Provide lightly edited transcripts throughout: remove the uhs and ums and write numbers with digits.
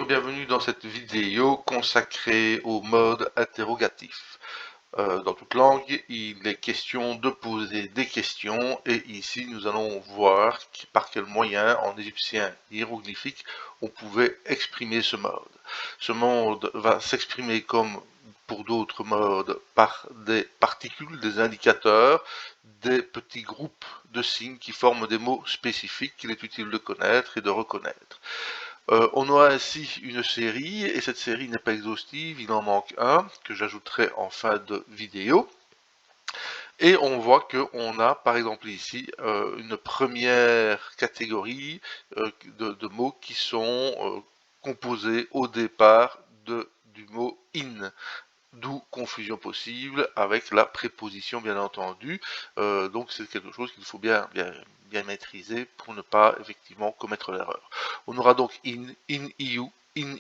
bienvenue dans cette vidéo consacrée au mode interrogatif. Dans toute langue, il est question de poser des questions et ici nous allons voir par quel moyen en égyptien hiéroglyphique on pouvait exprimer ce mode. Ce mode va s'exprimer comme pour d'autres modes par des particules, des indicateurs, des petits groupes de signes qui forment des mots spécifiques qu'il est utile de connaître et de reconnaître. On aura ainsi une série, et cette série n'est pas exhaustive, il en manque un, que j'ajouterai en fin de vidéo. Et on voit qu'on a, par exemple ici, une première catégorie de mots qui sont composés au départ du mot in. D'où confusion possible avec la préposition, bien entendu. Donc c'est quelque chose qu'il faut bien maîtriser pour ne pas effectivement commettre l'erreur. On aura donc in, iu, in,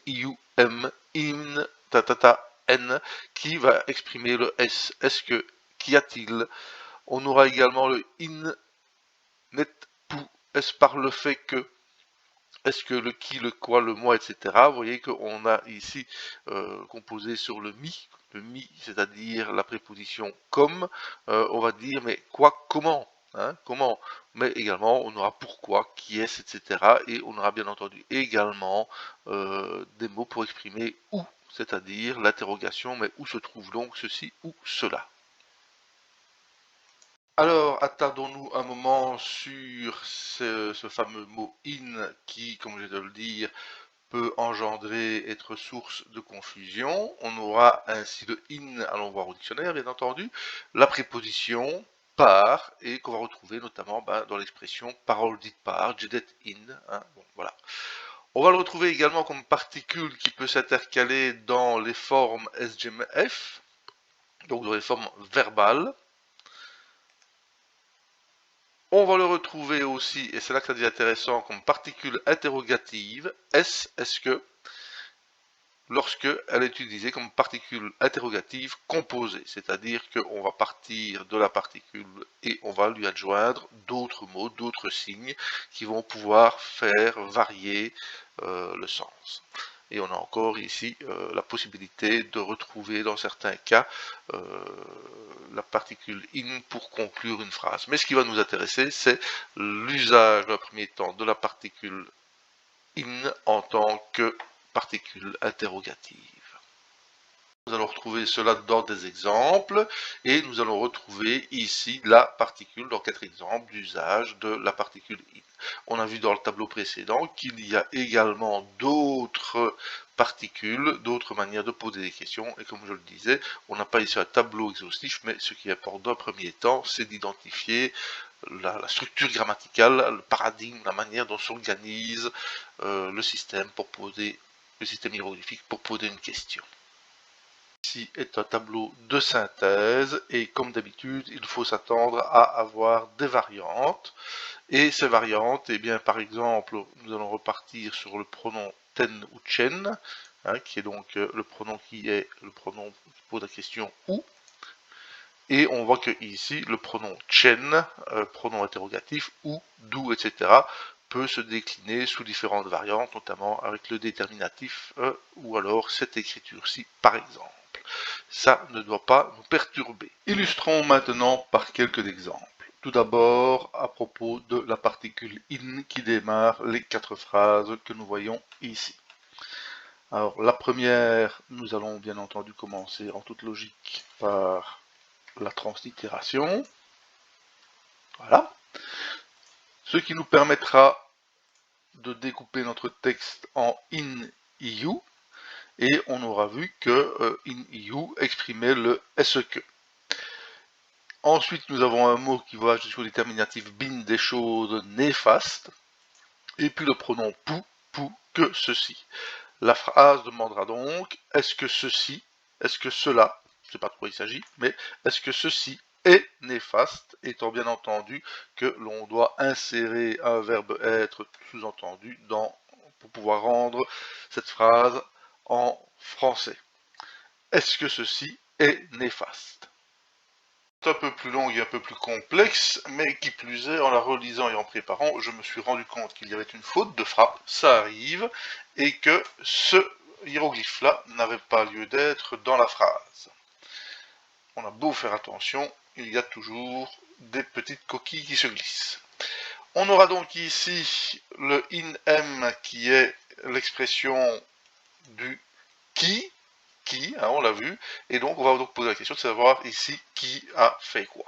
n, qui va exprimer le s. Est-ce que, qu'y a-t-il? On aura également le in, net, pou, est-ce par le fait que, est-ce que le qui, le quoi, le moi, etc. Vous voyez qu'on a ici composé sur le mi, c'est-à-dire la préposition comme, on va dire mais quoi, comment, hein, comment, mais également on aura pourquoi, qui est, etc. Et on aura bien entendu également des mots pour exprimer où, c'est-à-dire l'interrogation, mais où se trouve donc ceci ou cela. Alors, attardons-nous un moment sur ce fameux mot in qui, comme je viens de le dire, peut engendrer, être source de confusion. On aura ainsi le in, allons voir au dictionnaire bien entendu, la préposition par, et qu'on va retrouver notamment dans l'expression parole dite par, jedet in, hein, bon, voilà. On va le retrouver également comme particule qui peut s'intercaler dans les formes SGMF, donc dans les formes verbales. On va le retrouver aussi, et c'est là que ça devient intéressant, comme particule interrogative, est-ce que, lorsque elle est utilisée comme particule interrogative composée, c'est-à-dire qu'on va partir de la particule et on va lui adjoindre d'autres mots, d'autres signes qui vont pouvoir faire varier le sens. Et on a encore ici la possibilité de retrouver dans certains cas la particule in pour conclure une phrase. Mais ce qui va nous intéresser, c'est l'usage dans un premier temps de la particule in en tant que particule interrogative. Nous allons retrouver cela dans des exemples et nous allons retrouver ici la particule dans 4 exemples d'usage de la particule in. On a vu dans le tableau précédent qu'il y a également d'autres particules, d'autres manières de poser des questions et comme je le disais, on n'a pas ici un tableau exhaustif, mais ce qui importe d'un premier temps, c'est d'identifier la structure grammaticale, le paradigme, la manière dont s'organise le système pour poser, le système hiéroglyphique pour poser une question. Ici est un tableau de synthèse et comme d'habitude il faut s'attendre à avoir des variantes et ces variantes, eh bien par exemple nous allons repartir sur le pronom ten ou chen, hein, qui est donc le pronom qui pose la question où, et on voit que ici le pronom chen, pronom interrogatif, ou, d'où, etc. peut se décliner sous différentes variantes, notamment avec le déterminatif ou alors cette écriture-ci par exemple. Ça ne doit pas nous perturber. Illustrons maintenant par quelques exemples. Tout d'abord, à propos de la particule in qui démarre les 4 phrases que nous voyons ici. Alors, la première, nous allons bien entendu commencer en toute logique par la translittération. Voilà. Ce qui nous permettra de découper notre texte en in, iu. Et on aura vu que in, iu exprimait le est-ce que. Ensuite, nous avons un mot qui va jusqu'au déterminatif bin, des choses néfastes. Et puis le pronom pou, que ceci. La phrase demandera donc, est-ce que ceci, est-ce que cela, je ne sais pas de quoi il s'agit, mais est-ce que ceci est néfaste, étant bien entendu que l'on doit insérer un verbe être sous-entendu pour pouvoir rendre cette phrase en français. Est-ce que ceci est néfaste? un peu plus longue et un peu plus complexe, mais qui plus est, en la relisant et en préparant, je me suis rendu compte qu'il y avait une faute de frappe, ça arrive, et que ce hiéroglyphe-là n'avait pas lieu d'être dans la phrase. On a beau faire attention, il y a toujours des petites coquilles qui se glissent. On aura donc ici le in-m qui est l'expression du qui, hein, on l'a vu, et donc on va donc poser la question de savoir ici qui a fait quoi.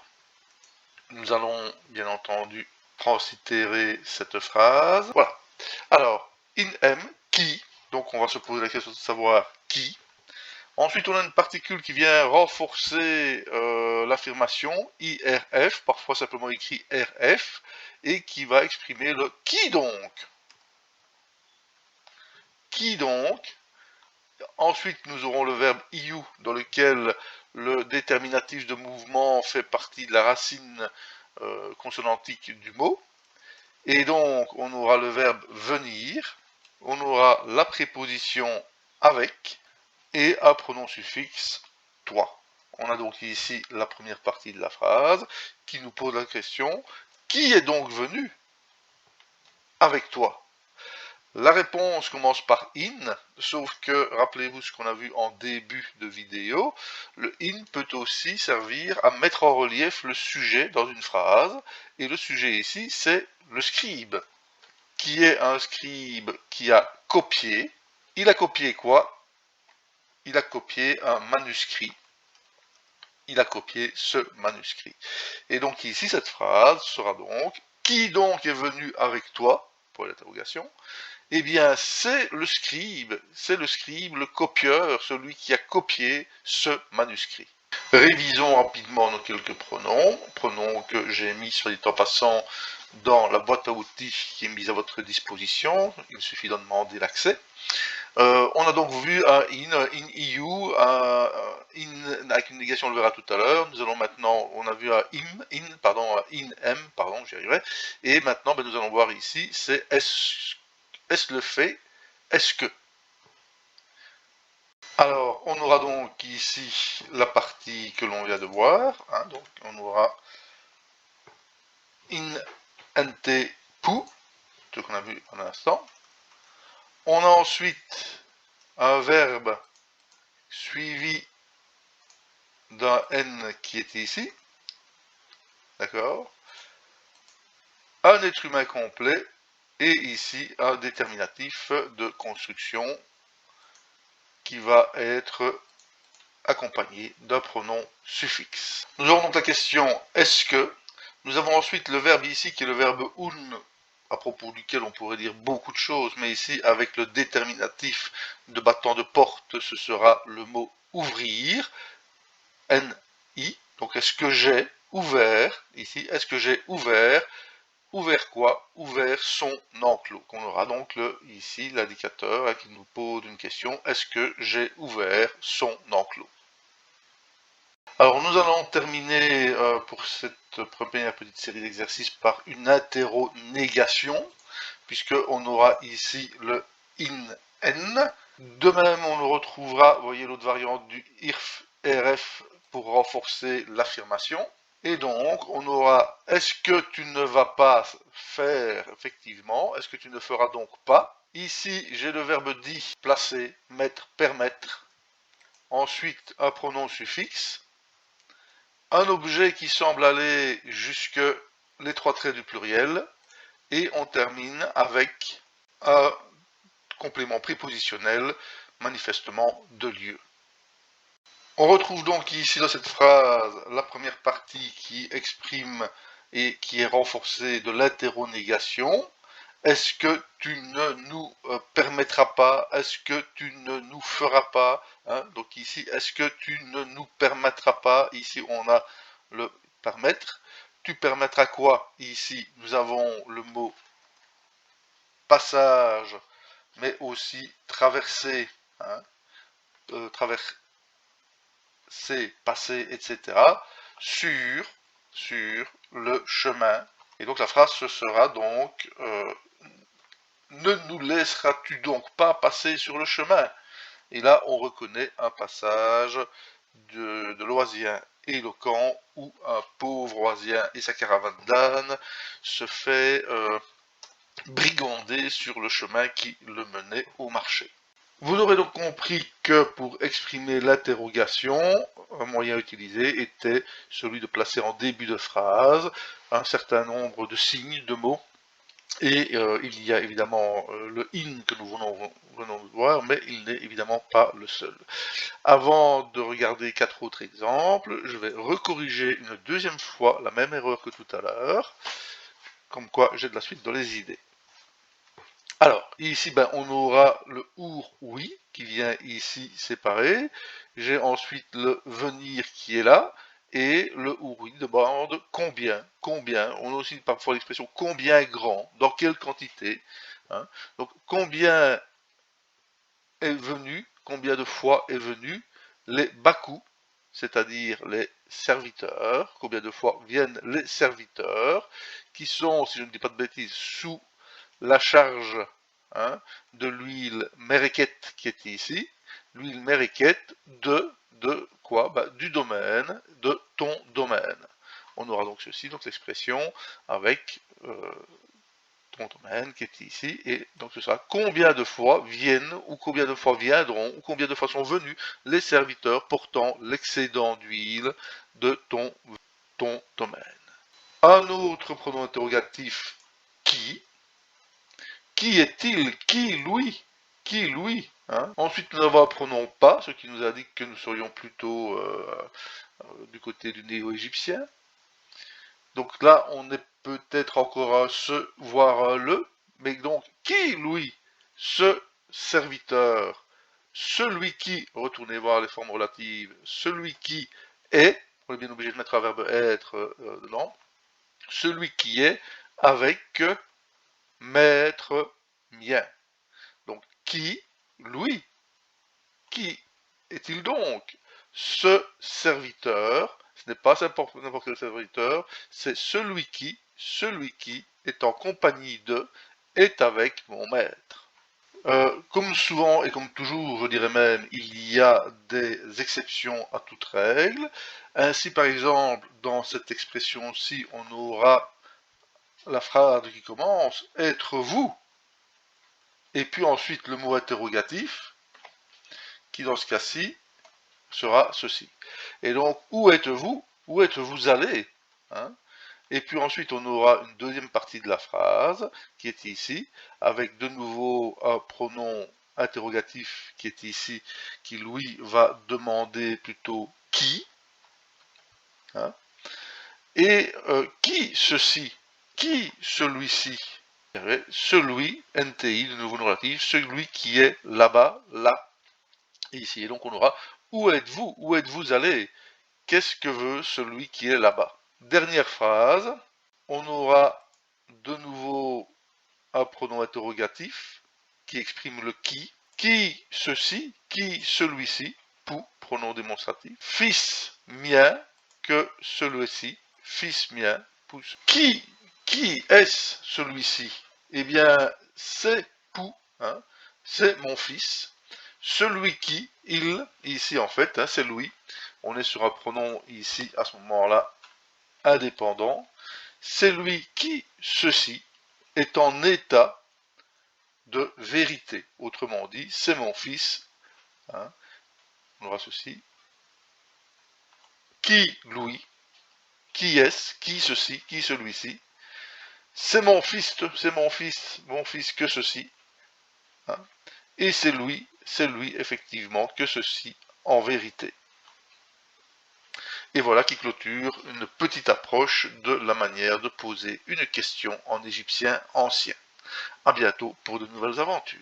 Nous allons bien entendu transitérer cette phrase. Voilà. Alors, in-m, qui, donc on va se poser la question de savoir qui. Ensuite, on a une particule qui vient renforcer l'affirmation, IRF, parfois simplement écrit RF, et qui va exprimer le qui donc. Qui donc. Ensuite, nous aurons le verbe iu, dans lequel le déterminatif de mouvement fait partie de la racine consonantique du mot. Et donc, on aura le verbe venir, on aura la préposition avec, et un pronom suffixe toi. On a donc ici la première partie de la phrase qui nous pose la question, qui est donc venu avec toi? La réponse commence par in, sauf que, rappelez-vous ce qu'on a vu en début de vidéo, le in peut aussi servir à mettre en relief le sujet dans une phrase, et le sujet ici, c'est le scribe, qui est un scribe qui a copié. Il a copié quoi? Il a copié un manuscrit. Il a copié ce manuscrit. Et donc ici, cette phrase sera donc, qui donc est venu avec toi? Pour l'interrogation. Eh bien, c'est le scribe, le copieur, celui qui a copié ce manuscrit. Révisons rapidement nos quelques pronoms que j'ai mis sur les temps passants dans la boîte à outils qui est mise à votre disposition, il suffit d'en demander l'accès. On a donc vu un in EU, un in avec une négation, on le verra tout à l'heure. Nous allons maintenant, on a vu un in-m, pardon, j'y arriverai. Et maintenant, nous allons voir ici, c'est est-ce le fait, est-ce que. Alors, on aura donc ici la partie que l'on vient de voir. Hein, donc, on aura in, nt, pou, ce qu'on a vu en un instant. On a ensuite un verbe suivi d'un n qui était ici. D'accord? Un être humain complet. Et ici, un déterminatif de construction qui va être accompagné d'un pronom suffixe. Nous aurons donc la question est-ce que. Nous avons ensuite le verbe ici qui est le verbe un, à propos duquel on pourrait dire beaucoup de choses, mais ici avec le déterminatif de battant de porte, ce sera le mot ouvrir, N-I. Donc est-ce que j'ai ouvert, ici, est-ce que j'ai ouvert quoi? Ouvert son enclos. On aura donc ici l'indicateur qui nous pose une question, est-ce que j'ai ouvert son enclos? Alors nous allons terminer pour cette première petite série d'exercices par une interronégation, puisqu'on aura ici le in-n. De même, on le retrouvera, vous voyez l'autre variante du IRF, RF pour renforcer l'affirmation. Et donc, on aura est-ce que tu ne vas pas faire, effectivement, est-ce que tu ne feras donc pas? Ici, j'ai le verbe dit, placer, mettre, permettre. Ensuite, un pronom suffixe. Un objet qui semble aller jusque les trois traits du pluriel. Et on termine avec un complément prépositionnel, manifestement de lieu. On retrouve donc ici dans cette phrase la première partie qui exprime et qui est renforcée de l'interronégation. Est-ce que tu ne nous permettras pas? Est-ce que tu ne nous feras pas? Hein? Donc ici, est-ce que tu ne nous permettras pas? Ici, on a le permettre. Tu permettras quoi? Ici, nous avons le mot passage, mais aussi traverser. Hein? Traverser, passer, etc. sur le chemin. Et donc la phrase ce sera donc ne nous laisseras-tu donc pas passer sur le chemin? Et là on reconnaît un passage de l'Oisien éloquent, où un pauvre Oisien et sa caravane d'ânes se fait brigander sur le chemin qui le menait au marché. Vous aurez donc compris que pour exprimer l'interrogation, un moyen utilisé était celui de placer en début de phrase un certain nombre de signes, de mots, et il y a évidemment le in que nous venons de voir, mais il n'est évidemment pas le seul. Avant de regarder 4 autres exemples, je vais recorriger une deuxième fois la même erreur que tout à l'heure, comme quoi j'ai de la suite dans les idées. Alors, ici, on aura le our oui, qui vient ici séparer. J'ai ensuite le venir qui est là, et le our oui demande combien. Combien. On a aussi parfois l'expression combien grand, dans quelle quantité. Hein. Donc, combien est venu, combien de fois est venu les baku, c'est-à-dire les serviteurs, combien de fois viennent les serviteurs, qui sont, si je ne dis pas de bêtises, sous la charge de l'huile Mereket qui est ici, l'huile Mereket de quoi? Du domaine, de ton domaine. On aura donc ceci, donc l'expression avec ton domaine qui est ici, et donc ce sera combien de fois viennent, ou combien de fois viendront, ou combien de fois sont venus les serviteurs portant l'excédent d'huile de ton domaine. Un autre pronom interrogatif, qui. Qui est-il? Qui, lui? Qui, lui? Hein? Ensuite, nous avons un pronom pas, ce qui nous indique que nous serions plutôt du côté du néo-égyptien. Donc là, on est peut-être encore à ce, voire le, mais donc, qui, lui? Ce serviteur, celui qui, retournez voir les formes relatives, celui qui est, on est bien obligé de mettre un verbe être dedans, celui qui est avec maître mien. Donc, qui, lui, qui est-il donc? Ce serviteur, ce n'est pas n'importe quel serviteur, c'est celui qui est en compagnie de, est avec mon maître. Comme souvent et comme toujours, je dirais même, il y a des exceptions à toute règle. Ainsi, par exemple, dans cette expression-ci, on aura la phrase qui commence « être vous », et puis ensuite le mot interrogatif, qui dans ce cas-ci sera ceci. Et donc, où êtes-vous? Où êtes-vous allé? Hein? Et puis ensuite, on aura une deuxième partie de la phrase, qui est ici, avec de nouveau un pronom interrogatif qui est ici, qui lui va demander plutôt qui. Hein? Et qui ceci? Qui celui-ci? Celui, NTI, de nouveau nominatif, celui qui est là-bas, là, ici. Et donc on aura où êtes-vous? Où êtes-vous allé? Qu'est-ce que veut celui qui est là-bas? Dernière phrase, on aura de nouveau un pronom interrogatif qui exprime le qui. Qui ceci? Qui celui-ci? Pou, pronom démonstratif. Fils mien que celui-ci. Fils mien, pouce. Qui est-ce celui-ci? Eh bien, c'est Pou, hein, c'est mon fils. Celui qui, il, ici en fait, hein, c'est lui. On est sur un pronom ici, à ce moment-là, indépendant. C'est lui qui, ceci, est en état de vérité. Autrement dit, c'est mon fils. Hein, on aura ceci. Qui, lui? Qui est-ce? Qui ceci? Qui celui-ci? C'est mon fils que ceci. Hein, et c'est lui, effectivement, que ceci en vérité. Et voilà qui clôture une petite approche de la manière de poser une question en égyptien ancien. À bientôt pour de nouvelles aventures.